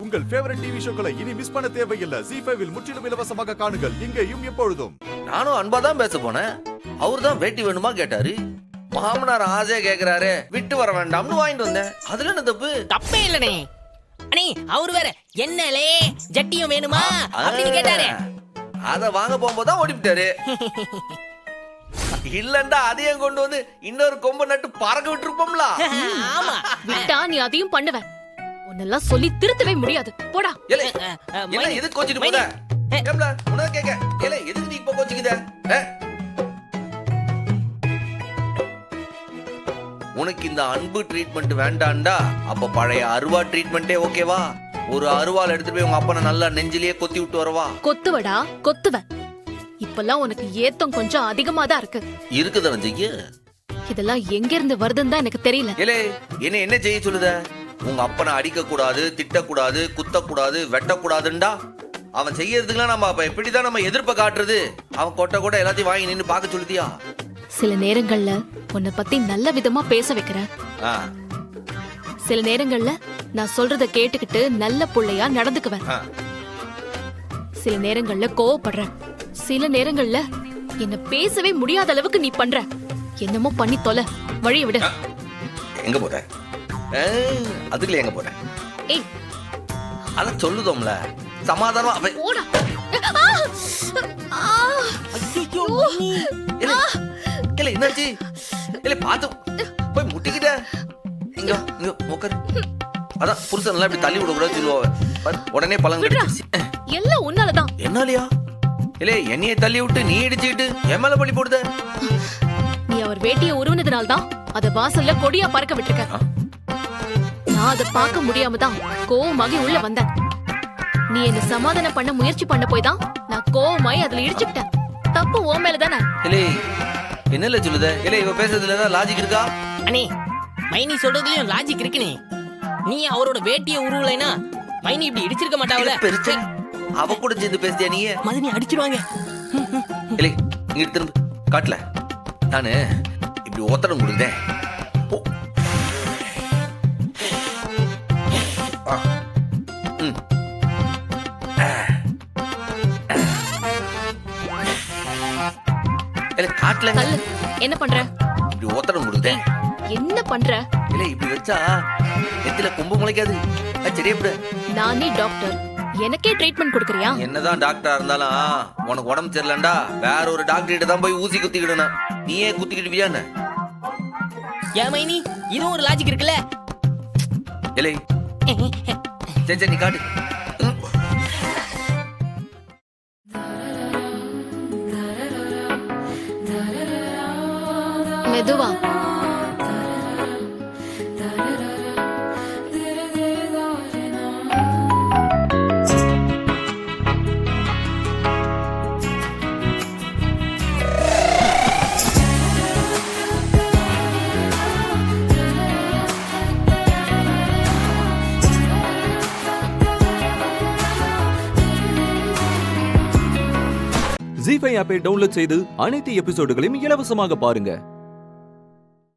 உங்கள் favourite TV ஷோக்களை இனி miss பண்ண தேவையில்லை. ZEE5 இல் முற்றிலும் இலவசமாக காணுங்கள். இங்கேயும் எப்பொழுதும். நானும் அன்பா தான் பேச போனேன். அவரு தான் வேட்டி வேணுமா கேட்டாரு. மாமனார் ஆசையா கேக்குறாரு, விட்டு வர வேண்டாம்னு வாங்கிட்டு வந்தேன். அதுல என்ன தப்பு? தப்பே இல்லனே. அண்ணே அவர் வேற என்னலே ஜட்டியும் வேணுமா அப்படின்னு கேட்டாரு. அத வாங்க போகும்போது தான் ஓடிவிட்டாரு. இல்லண்டா அதையும் கொண்டு வந்து இன்னொரு கொம்பு நட்டு பறக்க விட்டுருப்போம்ல. ஆமா விட்டா நீ அதையும் பண்ணுவ. உன்னெல்லாம் சொல்லி திருத்தவே முடியாது. போடா. ஏலே என்ன எதுக்கு கோச்சிட்டு போற? ஏம்ல உனக்கு கேக்க. ஏலே எதுக்கு நீ இப்ப கோச்சிக்குத? உனக்கு இந்த அன்பு ட்ரீட்மெண்ட் வேண்டாம்டா. அப்ப பழைய அருவா ட்ரீட்மெண்டே ஓகேவா? ஒரு அருவாள் எடுத்துட்டு போய் உங்க அப்பனை நல்லா நெஞ்சிலேயே கொத்தி விட்டு வரவா? கொத்துவடா கொத்துவ. இப்பெல்லாம் உனக்கு ஏத்தம் கொஞ்சம் அதிகமா தான் இருக்கு. இருக்குதா ரஞ்சிக்கு? இதெல்லாம் எங்க இருந்து வருதுன்னு தான் எனக்கு தெரியல. ஏலே என்ன செய்ய சொல்லுத? உங்க அப்பனை அடிக்க கூடாது, திட்டக்கூடாது, குத்தக்கூடாது, வெட்டக்கூடாதுண்டா. அவன் செய்யறதுக்குலாம் நம்ம அப்ப எப்படிதான் நம்ம எதிர்ப்ப காட்டுறது? அவன் கொட்ட கூட எல்லாத்தையும் வாங்கி நின்னு பாக்க சொல்லுதியா? சில நேரங்கள்ல உன்னை பத்தி நல்ல விதமா பேச வைக்கிற. சில நேரங்கள்ல நான் சொல்றத கேட்டுக்கிட்டு நல்ல புள்ளையா நடந்துக்குவேன். சில நேரங்கள்ல கோவப்படுற. சில நேரங்கள்ல என்ன பேசவே முடியாத அளவுக்கு நீ பண்ற. என்னமோ பண்ணி தொலை. வழிய விட. எங்க போற? அதுக்குள்ள எங்க போற? ஏய் அத சொல்லுதோம்ல. சமாதானமா போடா. ஐயோ இல்ல என்னாச்சு? இல்ல பாத்து போய் முட்டிக்கிட்ட. இங்க இங்க உட்காரு. அதான் புருஷன் எல்லாம் இப்படி தள்ளி விட கூடாது சொல்லுவாங்க. உடனே பழம் கிடைச்சிருச்சு. எல்லாம் உன்னாலதான். என்னாலயா? இல்ல என்னைய தள்ளி விட்டு நீ இடிச்சுக்கிட்டு என் மேல பழி போடுத. நீ அவர் வேட்டியை உருவனதுனால்தான் அத வாசல்ல கொடியா பறக்க விட்டுருக்க. நான் அதை பார்க்க முடியாம தான் கோவமாகி உள்ள வந்தேன். நீ என்ன சமாதானம் பண்ண முயற்சி பண்ண போய் தான் நான் கோவமாயி அதுல இடிச்சுக்கிட்டேன். தப்பு ஓ மேலதானே. இல்ல என்னல சொல்லுத? இல்ல இவ பேசுறதுல ஏதாவது லாஜிக் இருக்கா? அண்ணே மைனி சொல்றதுலயும் லாஜிக் இருக்குனே. நீ அவரோட வேட்டியை உருவலைனா மைனி இப்படி இடிச்சிருக்க மாட்டாவல. பெருச்சு அவ கூட சேர்ந்து பேசியா நீ? மதனி அடிச்சிடுவாங்க. இல்ல இங்க திரும்ப காட்டல. நானு இப்படி ஒத்தடம் கொடுத்தேன். காட்டல. என்ன பண்ற? இப்படி ஒத்தடம் கொடுத்தேன். என்ன பண்ற? இல்ல இப்படி வச்சா நெத்தில கொம்பு முளைக்காது. சரியா போடு. நானே டாக்டர், எனக்கே ட்ரீட்மெண்ட் கொடுக்கறியா? என்னதான் டாக்டரா இருந்தாலும் உனக்கு உடம்பு சரியில்லண்டா வேற ஒரு டாக்டர் கிட்ட தான் போய் ஊசி குத்திக்கிடணும். நீயே குத்திக்கிட்டுவியா என்ன? ஏன் மைனி இதுவும் ஒரு லாஜிக் இருக்குல்ல. இல்லை சரி நீ காட்டு. மெதுவா. ZEE5 ஆப்பை டவுன்லோட் செய்து அனைத்து எபிசோடுகளையும் இலவசமாக பாருங்க.